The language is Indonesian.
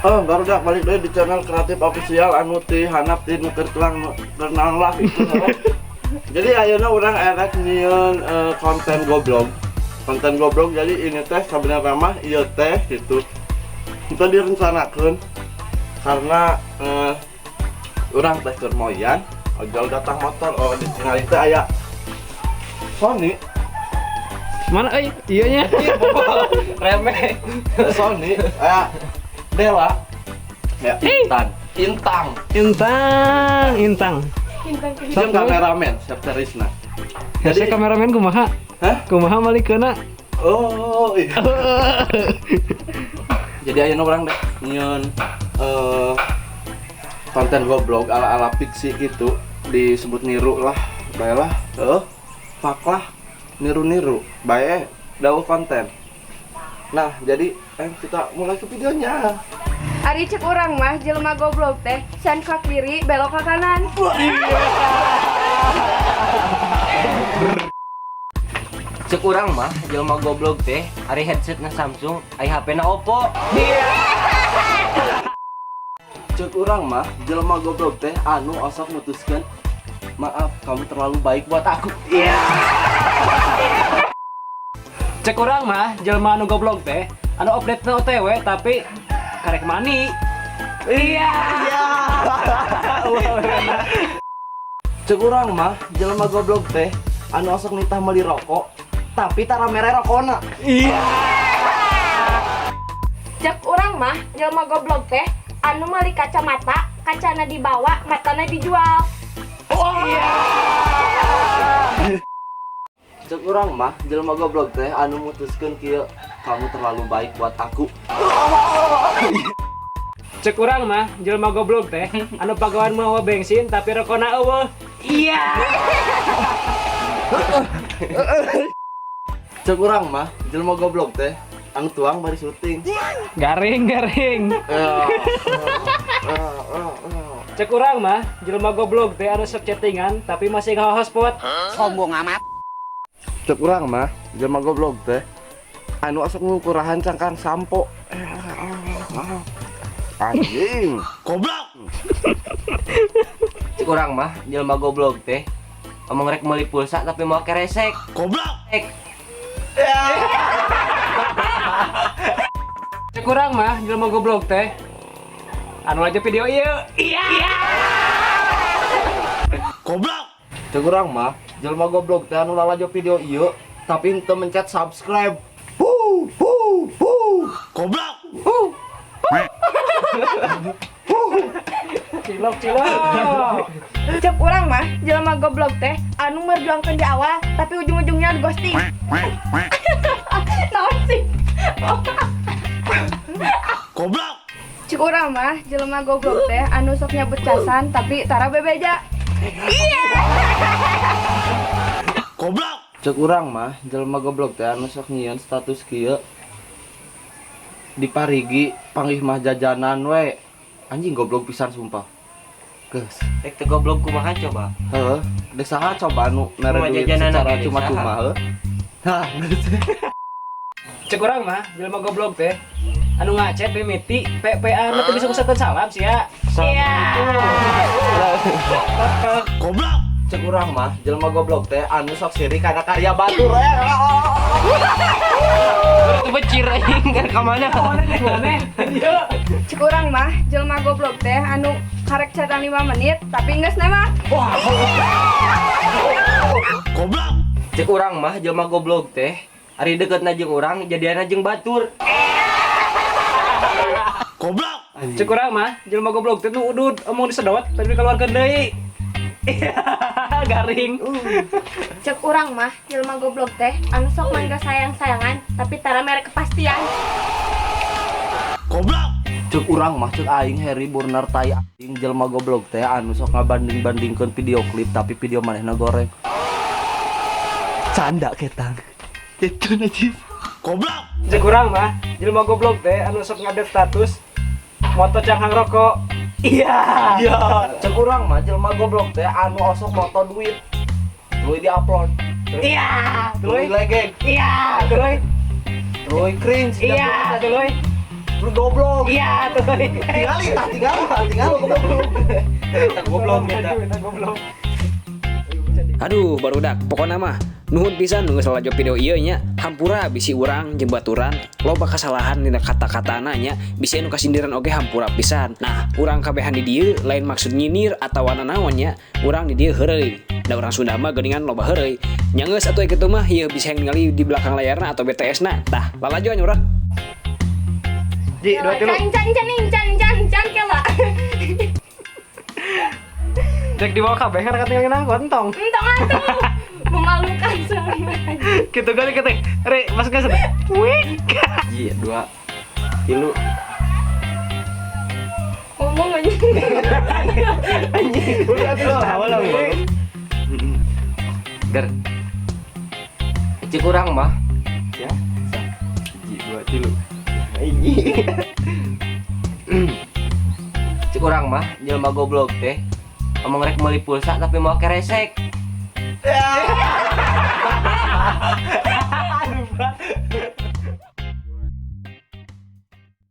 Oh, baru dah balik deh di channel Kreatif Official anu ti handap ti nu kelang renang lah gitu. Jadi ayeuna urang erek nyieun konten goblog. Konten goblog jadi ini teh sebenarnya mah ieu teh gitu. Kita direncanakeun karena urang teh keur moyan, ojol datang motor di tinggal teh aya Sony. Mana iya nya? Remeh. Sony aya Dela. Ya, Intang. Siap kameramen, siap Terisna. Jadi kameramen kumaha? Hah? Kumaha malikeuna? Oh, iya. Jadi ayeuna urang deh nyieun konten goblog ala-ala fiksi gitu, disebut niru lah, baelah. Fak lah, niru-niru, bae daun konten. Nah, jadi kita mulai ke videonya. Ari cek orang mah jelema goblok teh can ka kiri belok ke kanan. Cek urang mah jelema goblok teh ari headsetna Samsung, ai HP-na Oppo. Cek urang mah jelema goblok teh anu osok mutuskeun, maaf kamu terlalu baik buat aku. Cek urang mah jelema anu goblok teh anu update-na OTW tapi karek mani. Cek urang mah jelema goblok teh anu osok nitah meuli rokok tapi tara mere rokona. Cek orang mah jelema goblok teh anu meuli kacamata, kacana dibawa, matana dijual. Cek urang mah jelema goblok teh anu mutuskeun kieu, kamu terlalu baik buat aku. Cek urang mah jelema goblok teh anu pagawan mawa bensin tapi rokona eueuh. Cek urang mah jelema goblok teh anu tuang bari syuting. Garing. Cek urang mah jelema goblok teh anu sok chattingan tapi masih nge hotspot. Sombong amat. Cek urang mah jelema goblok teh anu osok ngukurahan cangkang sampo. Anjing, goblok. Cek urang mah jelema goblok teh omong rek meuli pulsa tapi mau keresek. Goblok. Cek urang mah jelema goblok teh anu aja video ieu. Goblok. Cek urang mah jelema goblok teh anu lalajo video ieu tapi henteu mencet subscribe. Goblok. Cilok. Cek orang mah jelema goblok teh anu merjuangkeun di awal tapi ujung-ujungnya ghosting. Naon sih? Goblok. Cek orang mah jelema goblok teh anu sok nyabut casan tapi tara bebeja. Goblok. Cek urang mah jelema goblok teh anu sok nyieun status kieu diparigi panggih mah jajanan we. Anjing goblok pisan sumpah. Geus. Rek teu goblok kumaha coba? Heuh, deuk saha coba anu mere Cuma duit jajanan secara lagi, cuma-cuma saha? heuh. Hah, Cek urang mah jelema goblok teh anu ngacet mimiti PPA anu teu bisa ngusakeun salam sia. goblok. Cek urang mah jelema goblok teh anu sok sirik kana karya batur. Itu becir aing kan ka mana? Cek orang mah jelema goblok teh anu karek chatan 5 menit tapi geus mah. Goblok. Cek urang mah jelema goblok teh ari deuketna jeung urang jadiana jeung batur. Goblok. Cek urang mah jelema goblok teh nu udud omong disedot tapi dikeluarkeun deui. Garing. Cek orang mah jelema goblok teh anu sok mangga sayang-sayangan tapi tara mere kepastian. Goblok. Cek urang mah cek aing Harry Burner tai anjing jelema goblok teh anu sok ngabanding-bandingkeun video klip tapi video manehna goreng. Canda ketang. Itu najis. Goblok. Cek urang mah jelema goblok teh anu sok ngupdate status moto canghang rokok. Cek urang mah jelema goblok teh anu osok moto duit. Duit di-upload. Duit legeng. Duluy. Duit cringe. Duluy. goblok. Iya tuh. Tinggal goblok. Goblok. Aduh, barudak. Pokoknya mah nuhun pisan nu salah video ieu nya. Hampura bisi urang jeung baturan loba kasalahan dina kata-katana nya, bisi anu kasindiran oge hampura pisan. Nah, urang kabehan di dieu lain maksud nyinir atawa nanaon nya, urang di dieu heureuy. Da urang Sunda mah geuningan loba heureuy. Nya geus atuh kitu mah ieu bisa ningali di belakang layarna atau BTS-na. Tah, lalajoan urang. Ji, 2 tilu. Can kela. Cek di bawah kabeh kan katanya ngena gontong. Entong atuh. Memalukan soalnya. Gitu kali kete. Re, mas geus. Wih. Ji 2 tilu. Ngomong aja. Awal Ger. Cek urang mah. Ya. Ji 2 tilu. Cek urang mah jelema goblok teh. Omong rek meuli pulsa tapi mau keresek.